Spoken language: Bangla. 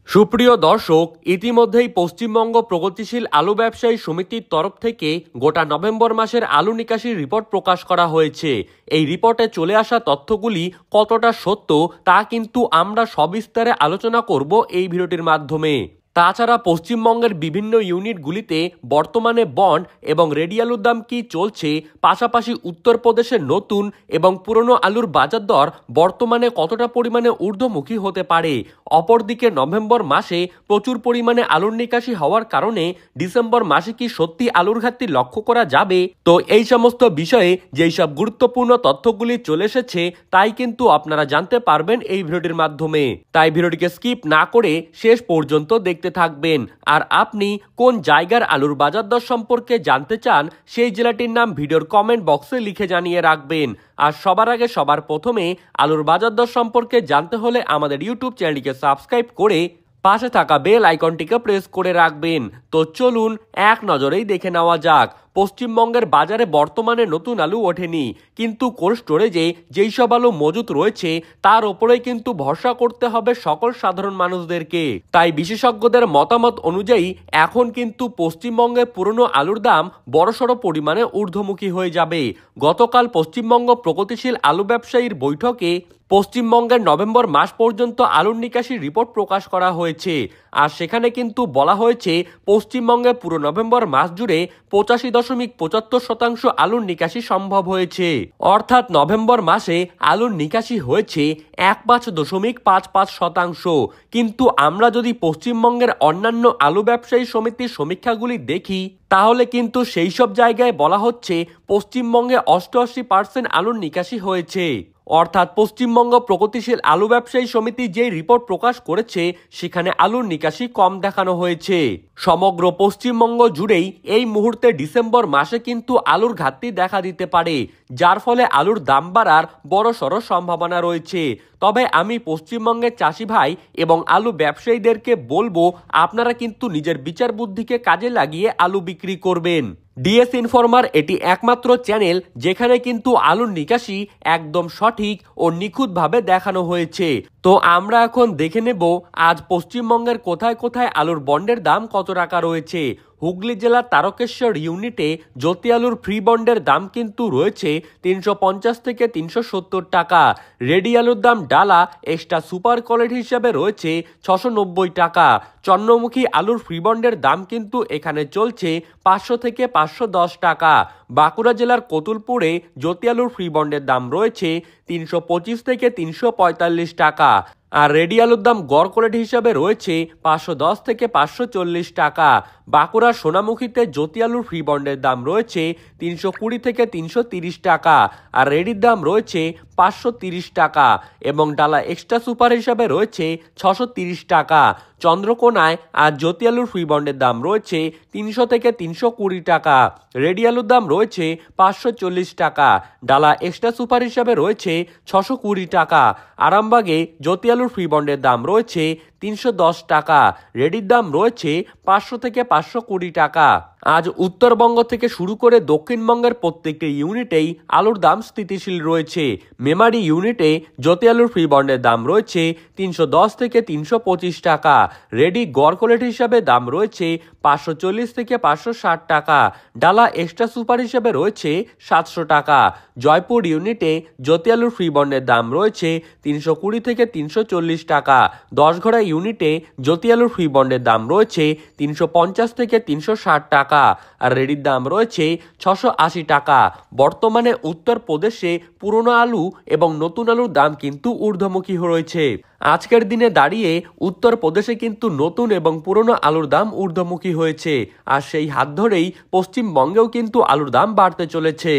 সুপ্রিয় দর্শক, ইতিমধ্যেই পশ্চিমবঙ্গ প্রগতিশীল আলু ব্যবসায়ী সমিতির তরফ থেকে গোটা নভেম্বর মাসের আলু নিকাশির রিপোর্ট প্রকাশ করা হয়েছে। এই রিপোর্টে চলে আসা তথ্যগুলি কতটা সত্য তা কিন্তু আমরা সবিস্তারে আলোচনা করব এই ভিডিওটির মাধ্যমে। তাছাড়া পশ্চিমবঙ্গের বিভিন্ন ইউনিটগুলিতে বর্তমানে বন্ড এবং রেডি আলুর দাম কি চলছে, পাশাপাশি উত্তরপ্রদেশের নতুন এবং পুরনো আলুর বাজার দর বর্তমানে কতটা পরিমাণে ঊর্ধ্বমুখী হতে পারে। অপরদিকে নভেম্বর মাসে প্রচুর পরিমাণে আলুর নিকাশি হওয়ার কারণে ডিসেম্বর মাসে কি সত্যি আলুর ঘাটতি লক্ষ্য করা যাবে? তো এই সমস্ত বিষয়ে যেই সব গুরুত্বপূর্ণ তথ্যগুলি চলে এসেছে তাই কিন্তু আপনারা জানতে পারবেন এই ভিডিওটির মাধ্যমে। তাই ভিডিওটিকে স্কিপ না করে শেষ পর্যন্ত দেখতে থাকবেন। আর আপনি কোন জায়গার আলুর বাজার দর সম্পর্কে জানতে চান সেই জেলাটির নাম ভিডিওর কমেন্ট বক্সে লিখে জানিয়ে রাখবেন। আর সবার আগে সবার প্রথমে আলুর বাজার দর সম্পর্কে জানতে হলে আমাদের ইউটিউব চ্যানেলটিকে সাবস্ক্রাইব করে পাশে থাকা বেল আইকনটিকে প্রেস করে রাখবেন। তো চলুন এক নজরেই দেখে নেওয়া যাক। পশ্চিমবঙ্গের বাজারে বর্তমানে নতুন আলু ওঠেনি, কিন্তু কোল্ড স্টোরেজে যেই সব আলু মজুত রয়েছে তার ওপরেই কিন্তু ভরসা করতে হবে সকল সাধারণ মানুষদেরকে। তাই বিশেষজ্ঞদের মতামত অনুযায়ী এখন কিন্তু পশ্চিমবঙ্গে পুরনো আলুর দাম বড়সড় পরিমাণে ঊর্ধ্বমুখী হয়ে যাবে। গতকাল পশ্চিমবঙ্গ প্রগতিশীল আলু ব্যবসায়ীর বৈঠকে পশ্চিমবঙ্গের নভেম্বর মাস পর্যন্ত আলুর নিকাশির রিপোর্ট প্রকাশ করা হয়েছে। আর সেখানে কিন্তু বলা হয়েছে পশ্চিমবঙ্গে পুরো নভেম্বর মাস জুড়ে 85.75% আলুর নিকাশি সম্ভব হয়েছে। অর্থাৎ নভেম্বর মাসে আলুর নিকাশি হয়েছে 15.55%। কিন্তু আমরা যদি পশ্চিমবঙ্গের অন্যান্য আলু ব্যবসায়ী সমিতির সমীক্ষাগুলি দেখি তাহলে কিন্তু সেই সব জায়গায় বলা হচ্ছে পশ্চিমবঙ্গে 88% আলুর নিকাশি হয়েছে। অর্থাৎ পশ্চিমবঙ্গ প্রগতিশীল আলু ব্যবসায়ী সমিতি যে রিপোর্ট প্রকাশ করেছে সেখানে আলুর নিকাশি কম দেখানো হয়েছে। সমগ্র পশ্চিমবঙ্গ জুড়েই এই মুহূর্তে ডিসেম্বর মাসে কিন্তু আলুর ঘাটতি দেখা দিতে পারে, যার ফলে আলুর দাম বাড়ার বড়সড় সম্ভাবনা রয়েছে। তবে আমি পশ্চিমবঙ্গের চাষি ভাই এবং আলু ব্যবসায়ীদেরকে বলবো আপনারা কিন্তু নিজের বিচার বুদ্ধিকে কাজে লাগিয়ে আলু বিক্রি করবেন। ডিএস ইনফরমার এটি একমাত্র চ্যানেল যেখানে কিন্তু আলুর নিকাশি একদম সঠিক ও নিখুঁতভাবে দেখানো হয়েছে। তো আমরা এখন দেখে নেব আজ পশ্চিমবঙ্গের কোথায় কোথায় আলুর বন্ডের দাম কত টাকা রয়েছে। হুগলি জেলার তারকেশ্বর ইউনিটে জ্যোতি আলুর ফ্রি বন্ডের দাম কিন্তু রয়েছে 350 থেকে 370 টাকা। রেডি আলুর দাম ডালা এক্সট্রা সুপার কোয়ালিটি হিসাবে রয়েছে 690 টাকা। চন্দ্রমুখী আলুর ফ্রি বন্ডের দাম কিন্তু এখানে চলছে 500 থেকে 510 টাকা। বাঁকুড়া জেলার কতুলপুরে জ্যোতি আলুর ফ্রি বন্ডের দাম রয়েছে 325 থেকে 345 টাকা। আর রেডি আলুর দাম গড় কোয়ালিটি হিসাবে রয়েছে 510 থেকে 540 টাকা। বাঁকুড়ার সোনামুখীতে জ্যোতি আলুর ফ্রি বন্ডের দাম রয়েছে 320 থেকে 330 টাকা। আর রেডির দাম রয়েছে 530 টাকা এবং ডালা এক্সট্রা সুপার হিসাবে রয়েছে 630 টাকা। চন্দ্রকোনায় আর জ্যোতি আলুর ফ্রি বন্ডের দাম রয়েছে 300 থেকে 320 টাকা। রেডি আলুর দাম রয়েছে 540 টাকা। ডালা এক্সট্রা সুপার হিসাবে রয়েছে 620 টাকা। আরামবাগে জ্যোতি আলুর ফ্রি বন্ডের দাম রয়েছে 310 টাকা। রেডির দাম রয়েছে 500 থেকে 520 টাকা। আজ উত্তরবঙ্গ থেকে শুরু করে দক্ষিণবঙ্গের প্রত্যেকটি ইউনিটেই আলুর দাম স্থিতিশীল রয়েছে। মেমারি ইউনিটে জ্যোতি আলুর ফ্রি বন্ডের দাম রয়েছে 310 থেকে 325 টাকা। রেডি গড় কোয়ালিটি হিসাবে দাম রয়েছে 540 থেকে 560 টাকা। ডালা এক্সট্রা সুপার হিসাবে রয়েছে 700 টাকা। জয়পুর ইউনিটে জ্যোতি আলুর ফ্রি বন্ডের দাম রয়েছে 320 থেকে 340 টাকা। দশঘড়া ইউনিটে জ্যোতি আলুর ফ্রি বন্ডের দাম রয়েছে 350 থেকে 360 টাকা। আর রেডির দাম রয়েছে 680 টাকা। বর্তমানে উত্তরপ্রদেশে পুরনো আলু এবং নতুন আলুর দাম কিন্তু ঊর্ধ্বমুখী রয়েছে। আজকের দিনে দাঁড়িয়ে উত্তরপ্রদেশে কিন্তু নতুন এবং পুরনো আলুর দাম ঊর্ধ্বমুখী হয়েছে। আর সেই হাত ধরেই পশ্চিমবঙ্গেও কিন্তু আলুর দাম বাড়তে চলেছে।